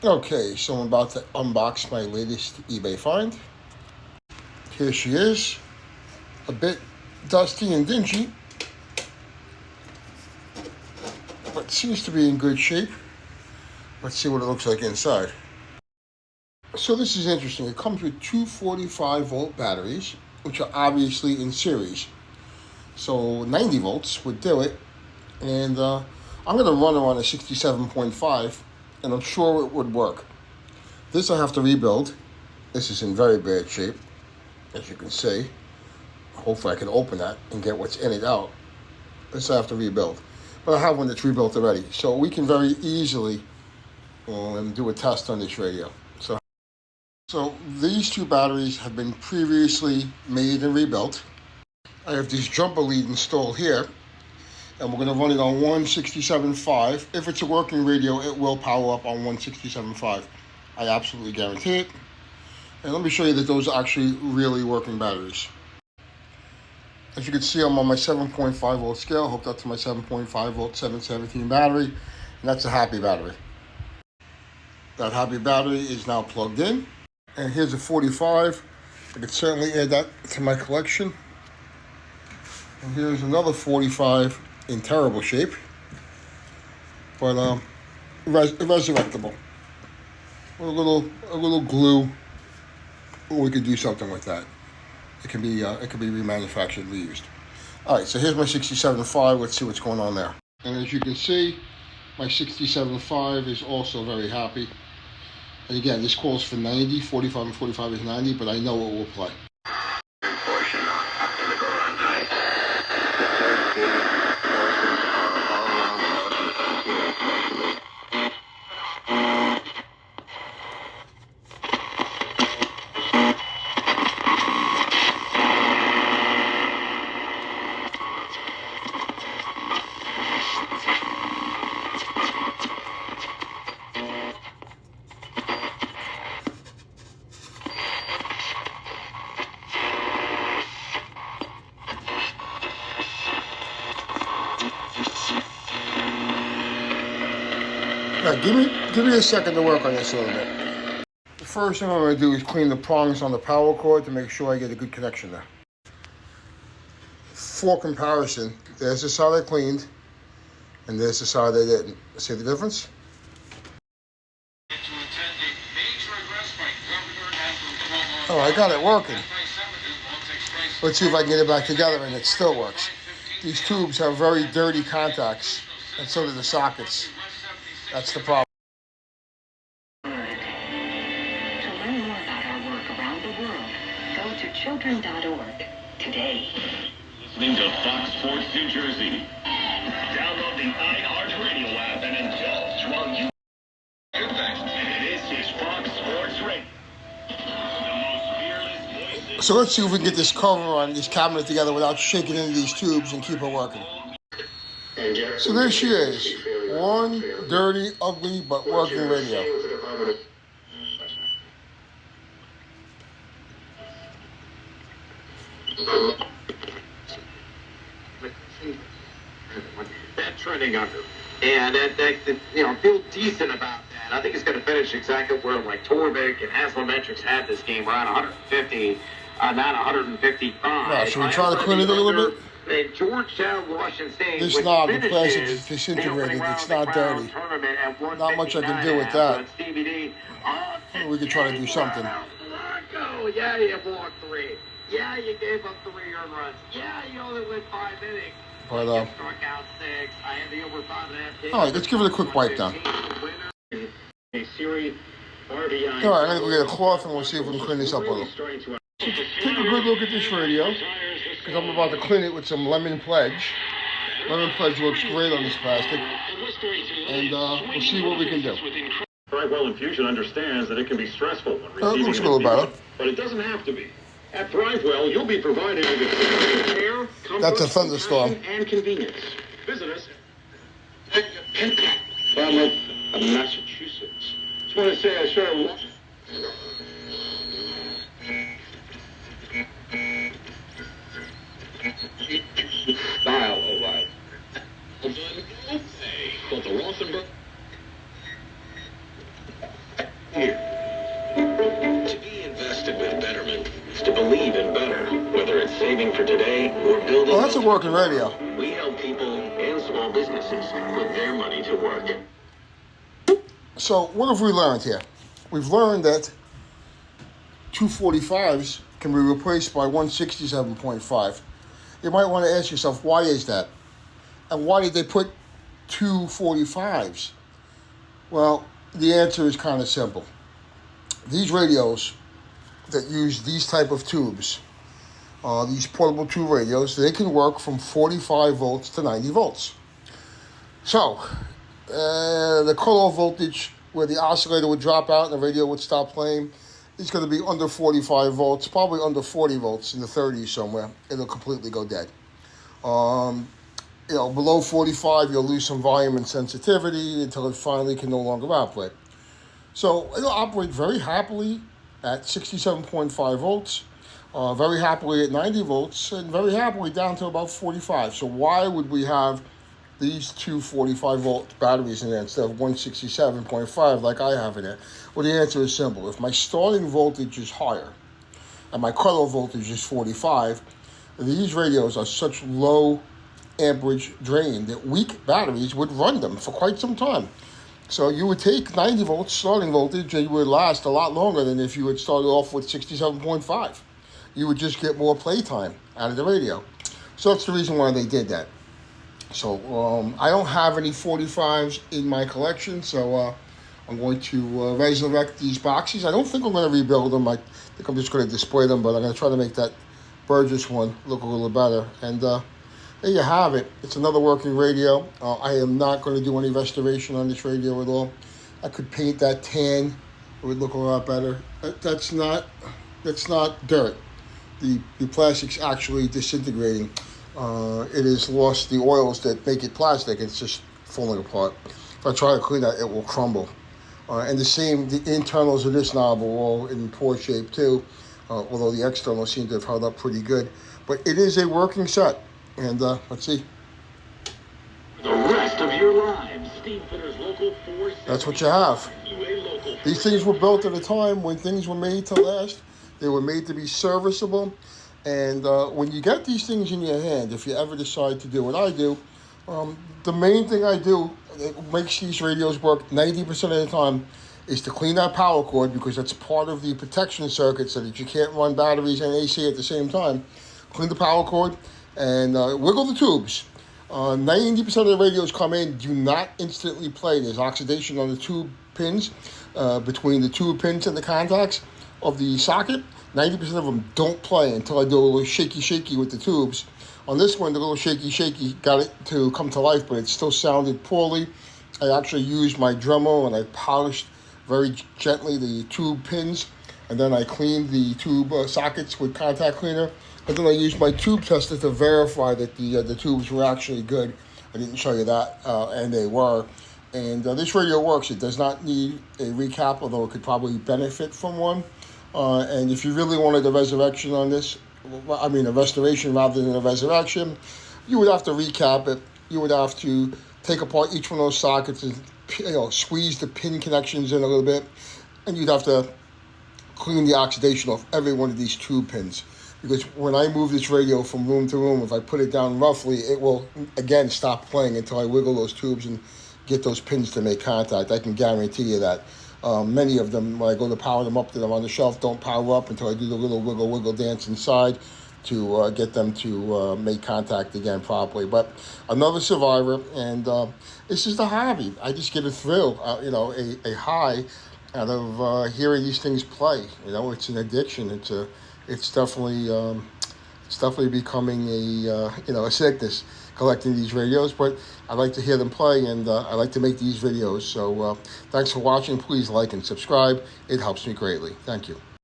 Okay, so I'm about to unbox my latest eBay find. Here she is, a bit dusty and dingy, but seems to be in good shape. Let's see what it looks like inside. So this is interesting. It comes with two 45-volt batteries, which are obviously in series. So 90 volts would do it, and I'm going to run her on a 67.5, and I'm sure it would work. This I have to rebuild. This is in very bad shape, as you can see. Hopefully I can open that and get what's in it out. This I have to rebuild. But I have one that's rebuilt already, so we can very easily do a test on this radio. So these two batteries have been previously made and rebuilt. I have this jumper lead installed here, and we're going to run it on 167.5. If it's a working radio, it will power up on 167.5. I absolutely guarantee it. And let me show you that those are actually really working batteries. As you can see, I'm on my 7.5 volt scale, hooked up to my 7.5 volt 717 battery, and that's a happy battery. That happy battery is now plugged in. And here's a 45. I could certainly add that to my collection. And here's another 45 in terrible shape, but resurrectable. With a little glue, or we could do something with that. It can be remanufactured, reused. All right, so here's my 67.5. Let's see what's going on there. And as you can see, my 67.5 is also very happy. And again, this calls for 90, 45 and 45 is 90, but I know it will play. Now, give me a second to work on this a little bit. The first thing I'm going to do is clean the prongs on the power cord to make sure I get a good connection there. For comparison, there's the side I cleaned, and there's the side I didn't. See the difference? Oh, I got it working. Let's see if I can get it back together, and it still works. These tubes have very dirty contacts, and so do the sockets. That's the problem. To learn more about our work around the world, go to children.org today. Listening to Fox Sports New Jersey. Download the iHeartRadio app and indulge while you... This is Fox Sports Radio. The most fearless voices... So let's see if we can get this cover on this cabinet together without shaking into these tubes and keep it working. So there she is. One dirty, ugly, but working radio. That trending under. And feel decent about that. I think it's going to finish exactly where like Torvik and Haslametrics had this game, around 150, not 155. Now, should we try to clean it a little bit? In Georgetown, Washington State. This knob, the plastic is disintegrated. It's not dirty. Not much I can do with that. We could try to do something. Yeah, you walked 3. Yeah, you gave up 3 earned runs. Yeah, you only went 5 innings. But, struck out 6. I had the over 5.5. All right, let's give it a quick wipe down. A series RBI. All right, I'm going to get a cloth and we'll see if we can clean this up a little. So take a good look at this radio, because I'm about to clean it with some Lemon Pledge. Lemon Pledge looks great on this plastic, and we'll see what we can do. ThriveWell Infusion understands that it can be stressful when receiving it looks a little better. But it doesn't have to be. At ThriveWell, you'll be provided with care, comfort, That's a thunderstorm. and convenience. Visit us from Massachusetts. Just want to say I sure love style, all right. But the Rothenberg here. To be invested with Betterment is to believe in better, whether it's saving for today or building. Well, that's a working radio. We help people and small businesses put their money to work. So what have we learned here? We've learned that 245s can be replaced by 167.5. You might want to ask yourself, why is that? And why did they put 245s? Well, the answer is kind of simple. These radios that use these type of tubes, these portable tube radios, they can work from 45 volts to 90 volts. So, the cutoff voltage where the oscillator would drop out and the radio would stop playing is going to be under 45 volts, probably under 40 volts, in the 30s somewhere. It'll completely go dead. Below 45, you'll lose some volume and sensitivity until it finally can no longer operate. So it'll operate very happily at 67.5 volts, very happily at 90 volts, and very happily down to about 45. So why would we have these two 45-volt batteries in there instead of 167.5 like I have in it? Well, the answer is simple. If my starting voltage is higher and my cutoff voltage is 45, these radios are such low amperage drain that weak batteries would run them for quite some time. So you would take 90 volts starting voltage and you would last a lot longer than if you had started off with 67.5. You would just get more playtime out of the radio. So that's the reason why they did that. So I don't have any 45s in my collection, so I'm going to resurrect these boxes. I don't think I'm going to rebuild them. I think I'm just going to display them, but I'm going to try to make that Burgess one look a little better. And there you have it. It's another working radio. I am not going to do any restoration on this radio at all. I could paint that tan. It would look a lot better. That's not dirt. The plastic's actually disintegrating. It has lost the oils that make it plastic. It's just falling apart. If I try to clean that, it will crumble. And the internals of this knob are all in poor shape too, although the externals seem to have held up pretty good. But it is a working set. And let's see. The rest of your lives. Steve Fitter's Local 4. That's what you have. These things were built at a time when things were made to last. They were made to be serviceable. And when you get these things in your hand, if you ever decide to do what I do, the main thing I do that makes these radios work 90% of the time is to clean that power cord, because that's part of the protection circuit so that you can't run batteries and AC at the same time. Clean the power cord and wiggle the tubes. 90% of the radios come in, do not instantly play. There's oxidation on the tube pins, between the tube pins and the contacts of the socket. 90% of them don't play until I do a little shaky with the tubes. On this one, the little shaky got it to come to life, but it still sounded poorly. I actually used my Dremel and I polished very gently the tube pins, and then I cleaned the tube sockets with contact cleaner. And then I used my tube tester to verify that the tubes were actually good. I didn't show you that, and they were. And this radio works. It does not need a recap, although it could probably benefit from one. And if you really wanted a resurrection on this, a restoration rather than a resurrection, you would have to recap it. You would have to take apart each one of those sockets and squeeze the pin connections in a little bit. And you'd have to clean the oxidation off every one of these tube pins. Because when I move this radio from room to room, if I put it down roughly, it will, again, stop playing until I wiggle those tubes and get those pins to make contact. I can guarantee you that. Many of them, when I go to power them up, that are on the shelf, don't power up until I do the little wiggle dance inside to get them to make contact again properly. But another survivor, and this is the hobby. I just get a thrill, a high out of hearing these things play. It's an addiction. It's definitely becoming a sickness, collecting these radios, but I like to hear them play, and I like to make these videos. So thanks for watching. Please like and subscribe. It helps me greatly. Thank you.